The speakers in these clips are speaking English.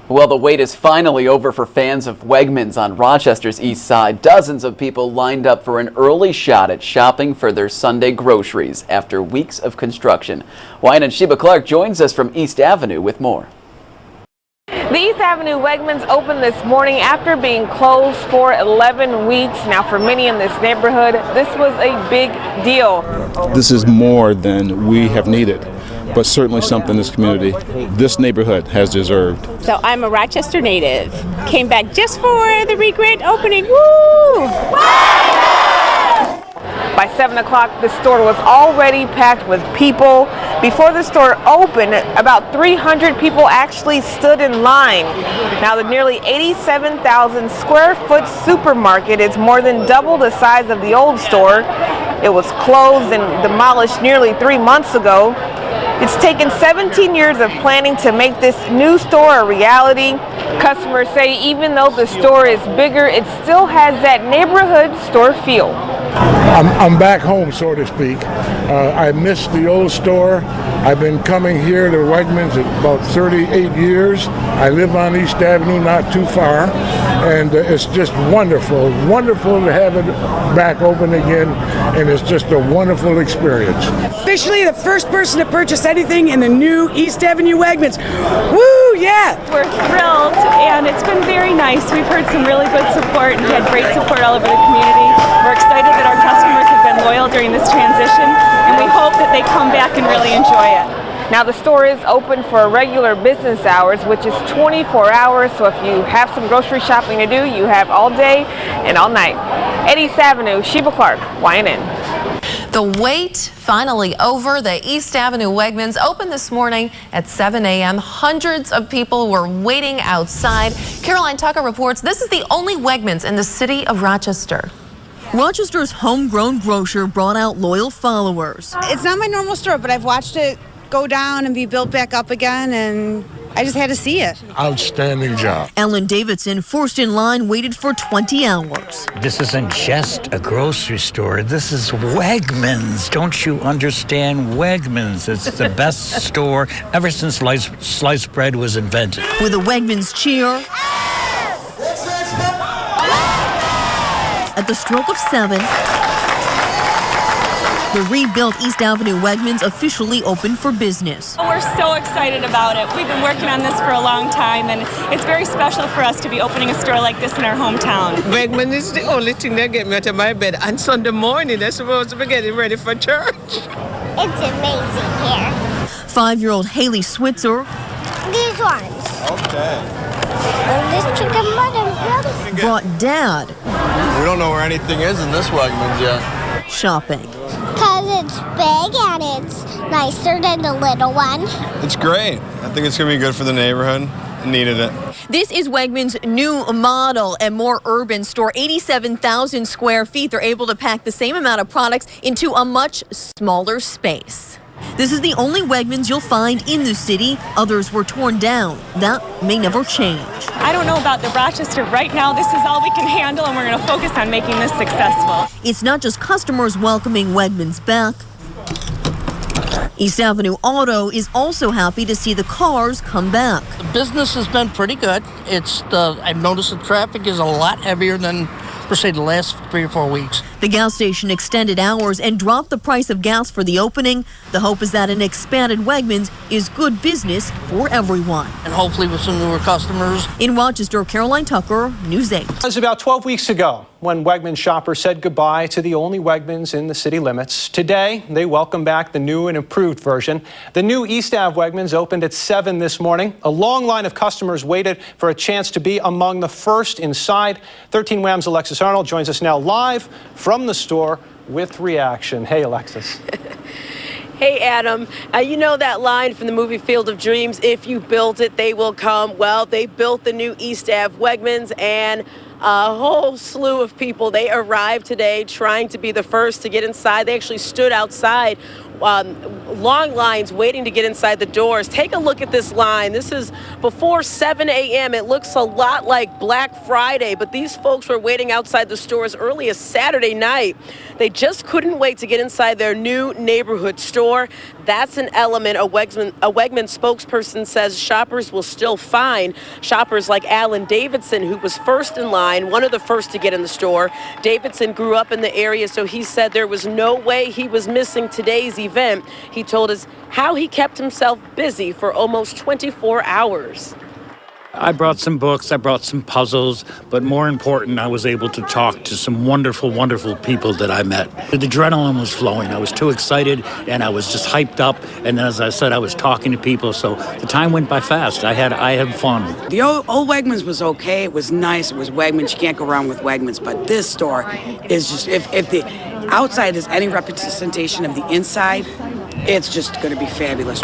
Well, the wait is finally over for fans of Wegmans on Rochester's east side. Dozens of people lined up for an early shot at shopping for their Sunday groceries after weeks of construction. YNN Clark joins us from East Avenue with more. The East Avenue Wegmans opened this morning after being closed for 11 weeks. Now, for many in this neighborhood, this was a big deal. This is more than we have needed, but certainly something this community, this neighborhood has deserved. So I'm a Rochester native. Came back just for the re-grand opening. Woo! By 7 o'clock, the store was already packed with people. Before the store opened, about 300 people actually stood in line. Now, the nearly 87,000 square foot supermarket is more than double the size of the old store. It was closed and demolished nearly 3 months ago. It's taken 17 years of planning to make this new store a reality. Customers say even though the store is bigger, it still has that neighborhood store feel. I'm back home, so to speak. I missed the old store. I've been coming here to Wegmans about 38 years. I live on East Avenue, not too far, and it's just wonderful to have it back open again, and it's just a wonderful experience. Officially the first person to purchase anything in the new East Avenue Wegmans. Woo, yeah! We're thrilled, and it's been very nice. We've heard some really good support and had great support all over the community. We're excited that our customers have been loyal during this transition, and we hope that they come back and really enjoy it. Now, the store is open for regular business hours, which is 24 hours, so if you have some grocery shopping to do, you have all day and all night. At East Avenue, Sheba Clark, YNN. The wait finally over. The East Avenue Wegmans opened this morning at 7 a.m. Hundreds of people were waiting outside. Caroline Tucker reports this is the only Wegmans in the city of Rochester. Rochester's homegrown grocer brought out loyal followers. It's not my normal store, but I've watched it go down and be built back up again, and I just had to see it. Outstanding job. Ellen Davidson, first in line, waited for 20 hours. This isn't just a grocery store. This is Wegmans. Don't you understand Wegmans? It's the best store ever since sliced bread was invented. With a Wegmans cheer, at the stroke of 7, the rebuilt East Avenue Wegmans officially opened for business. We're so excited about it. We've been working on this for a long time, and it's very special for us to be opening a store like this in our hometown. Wegmans is the only thing that gets me out of my bed on Sunday morning. They're supposed to be getting ready for church. It's amazing here. 5-year-old Haley Switzer. These ones. Okay. This chicken butter. Brought Dad. We don't know where anything is in this Wegmans yet. Shopping. Because it's big and it's nicer than the little one. It's great. I think it's going to be good for the neighborhood. I needed it. This is Wegmans' new model and more urban store. 87,000 square feet. They're able to pack the same amount of products into a much smaller space. This is the only Wegmans you'll find in the city. Others were torn down. That may never change. I don't know about the Rochester right now. This is all we can handle, and we're going to focus on making this successful. It's not just customers welcoming Wegmans back. East Avenue Auto is also happy to see the cars come back. The business has been pretty good. I've noticed the traffic is a lot heavier than, per se, the last 3 or 4 weeks. The gas station extended hours and dropped the price of gas for the opening. The hope is that an expanded Wegmans is good business for everyone. And hopefully with some newer customers. In Rochester, Caroline Tucker, News 8. It was about 12 weeks ago when Wegmans shoppers said goodbye to the only Wegmans in the city limits. Today, they welcome back the new and improved version. The new East Ave Wegmans opened at 7 this morning. A long line of customers waited for a chance to be among the first inside. 13 Wham's Alexis Arnold joins us now live from the store with reaction. Hey, Alexis. Hey, Adam. You know that line from the movie Field of Dreams, if you build it, they will come. Well, they built the new East Ave Wegmans, and A whole slew of people. They arrived today trying to be the first to get inside. They actually stood outside. Long lines waiting to get inside the doors. Take a look at this line. This is before 7 a.m. It looks a lot like Black Friday, but these folks were waiting outside the store as early as Saturday night. They just couldn't wait to get inside their new neighborhood store. That's an element a Wegmans spokesperson says shoppers will still find. Shoppers like Alan Davidson, who was first in line, one of the first to get in the store. Davidson grew up in the area, so he said there was no way he was missing today's event. He told us how he kept himself busy for almost 24 hours. I brought some books, I brought some puzzles, but more important, I was able to talk to some wonderful, wonderful people that I met. The adrenaline was flowing. I was too excited, and I was just hyped up. And then, as I said, I was talking to people, so the time went by fast. I had fun. The old Wegmans was okay. It was nice. It was Wegmans. You can't go wrong with Wegmans. But this store is just, if the outside is any representation of the inside, it's just going to be fabulous.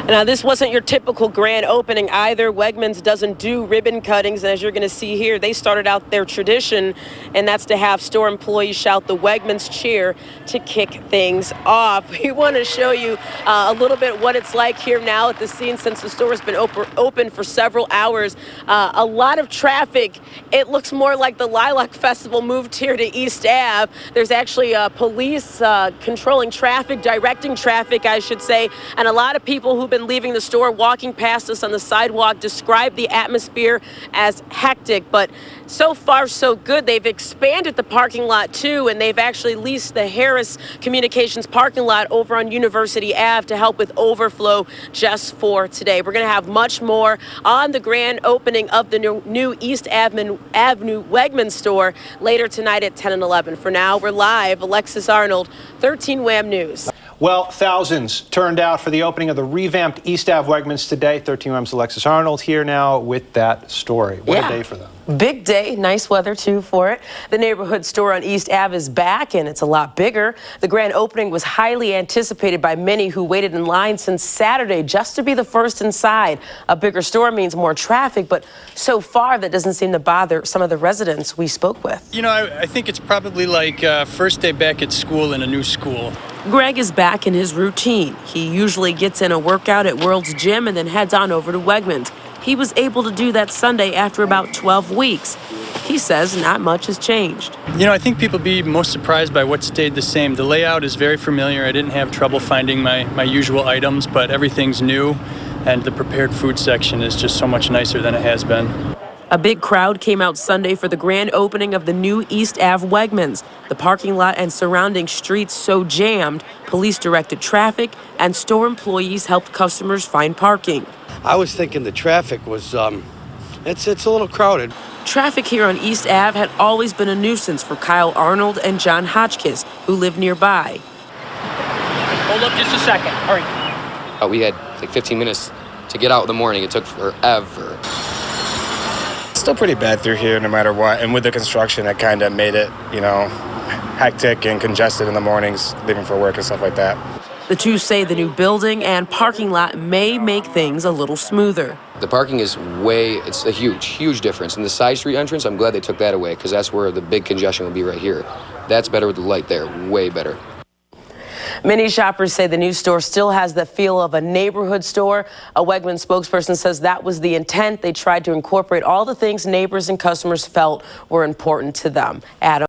Now, this wasn't your typical grand opening either. Wegmans doesn't do ribbon cuttings, and as you're going to see here, they started out their tradition, and that's to have store employees shout the Wegmans cheer to kick things off. We want to show you a little bit what it's like here now at the scene since the store has been open for several hours. A lot of traffic. It looks more like the Lilac Festival moved here to East Ave. There's actually police controlling traffic, directing traffic, I should say, and a lot of people who've been leaving the store, walking past us on the sidewalk, describe the atmosphere as hectic, but so far so good. They've expanded the parking lot too, and they've actually leased the Harris Communications parking lot over on University Ave to help with overflow just for today. We're going to have much more on the grand opening of the new East Avenue Wegmans store later tonight at 10 and 11. For now, we're live. Alexis Arnold, 13 Wham News. Well, thousands turned out for the opening of the revamped East Ave Wegmans today. 13 Wham's Alexis Arnold here now with that story. What a day for them. Big day, nice weather too for it. The neighborhood store on East Ave is back, and it's a lot bigger. The grand opening was highly anticipated by many who waited in line since Saturday just to be the first inside. A bigger store means more traffic, but so far that doesn't seem to bother some of the residents we spoke with. You know, I think it's probably like first day back at school in a new school. Greg is back in his routine. He usually gets in a workout at World's Gym and then heads on over to Wegmans. He was able to do that Sunday after about 12 weeks. He says not much has changed. You know, I think people be most surprised by what stayed the same. The layout is very familiar. I didn't have trouble finding my usual items, but everything's new, and the prepared food section is just so much nicer than it has been. A big crowd came out Sunday for the grand opening of the new East Ave Wegmans. The parking lot and surrounding streets so jammed, police directed traffic, and store employees helped customers find parking. I was thinking the traffic was, it's a little crowded. Traffic here on East Ave had always been a nuisance for Kyle Arnold and John Hotchkiss, who live nearby. Hold up just a second. All right. We had like 15 minutes to get out in the morning. It took forever. Still pretty bad through here no matter what, and with the construction it kind of made it, you know, hectic and congested in the mornings leaving for work and stuff like that. The two say the new building and parking lot may make things a little smoother. The parking is it's a huge difference. And the side street entrance, I'm glad they took that away because that's where the big congestion will be right here. That's better with the light there, way better. Many shoppers say the new store still has the feel of a neighborhood store. A Wegmans spokesperson says that was the intent. They tried to incorporate all the things neighbors and customers felt were important to them. Adam.